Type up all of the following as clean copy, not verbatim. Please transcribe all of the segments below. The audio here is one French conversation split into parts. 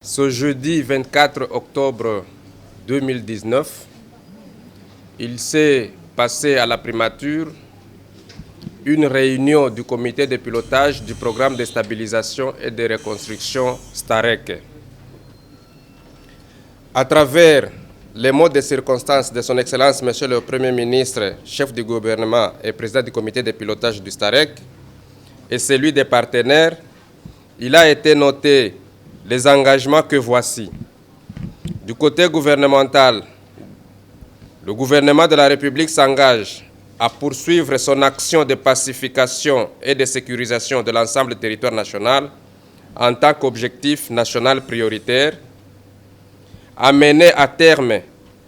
Ce jeudi 24 octobre 2019, il s'est passé à la primature une réunion du comité de pilotage du programme de stabilisation et de reconstruction STAREC. À travers les mots de circonstances de son Excellence, Monsieur le Premier ministre, chef du gouvernement et président du comité de pilotage du STAREC, et celui des partenaires, il a été noté les engagements que voici. Du côté gouvernemental, le gouvernement de la République s'engage à poursuivre son action de pacification et de sécurisation de l'ensemble du territoire national en tant qu'objectif national prioritaire, à mener à terme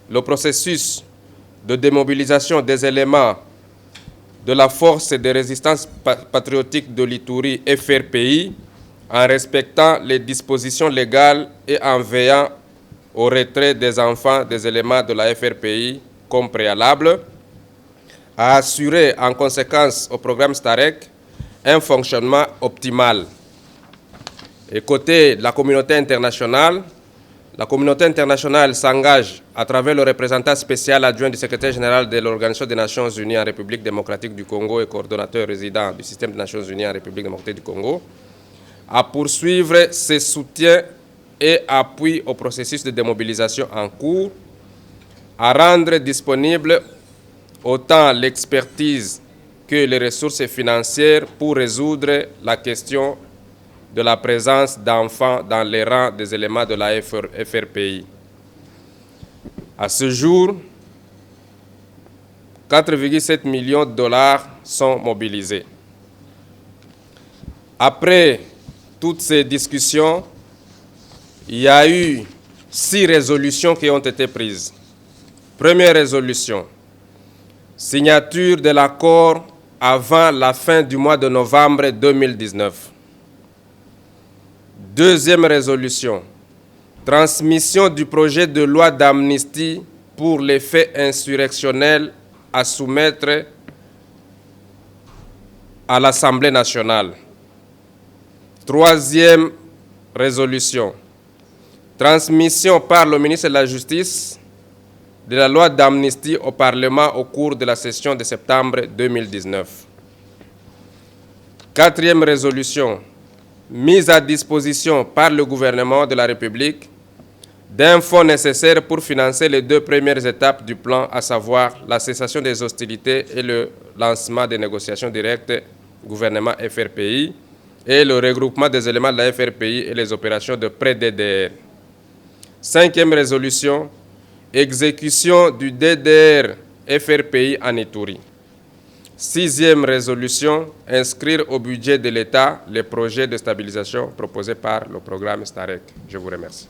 le processus de démobilisation des éléments de la force de résistance patriotique de l'Ituri FRPI en respectant les dispositions légales et en veillant au retrait des enfants des éléments de la FRPI comme préalable, à assurer en conséquence au programme STAREC un fonctionnement optimal. Et côté de la communauté internationale s'engage à travers le représentant spécial adjoint du secrétaire général de l'Organisation des Nations Unies en République démocratique du Congo et coordonnateur résident du système des Nations Unies en République démocratique du Congo, à poursuivre ses soutiens et appuis au processus de démobilisation en cours, à rendre disponible autant l'expertise que les ressources financières pour résoudre la question de la présence d'enfants dans les rangs des éléments de la FRPI. À ce jour, 4,7 millions de dollars sont mobilisés. Après toutes ces discussions, il y a eu 6 résolutions qui ont été prises. Première résolution, signature de l'accord avant la fin du mois de novembre 2019. Deuxième résolution, transmission du projet de loi d'amnistie pour les faits insurrectionnels à soumettre à l'Assemblée nationale. Troisième résolution, transmission par le ministre de la Justice de la loi d'amnistie au Parlement au cours de la session de septembre 2019. Quatrième résolution, mise à disposition par le gouvernement de la République d'un fonds nécessaire pour financer les 2 premières étapes du plan, à savoir la cessation des hostilités et le lancement des négociations directes gouvernement FRPI et le regroupement des éléments de la FRPI et les opérations de prêt DDR. Cinquième résolution, exécution du DDR FRPI en Ituri. Sixième résolution, inscrire au budget de l'État les projets de stabilisation proposés par le programme STAREC. Je vous remercie.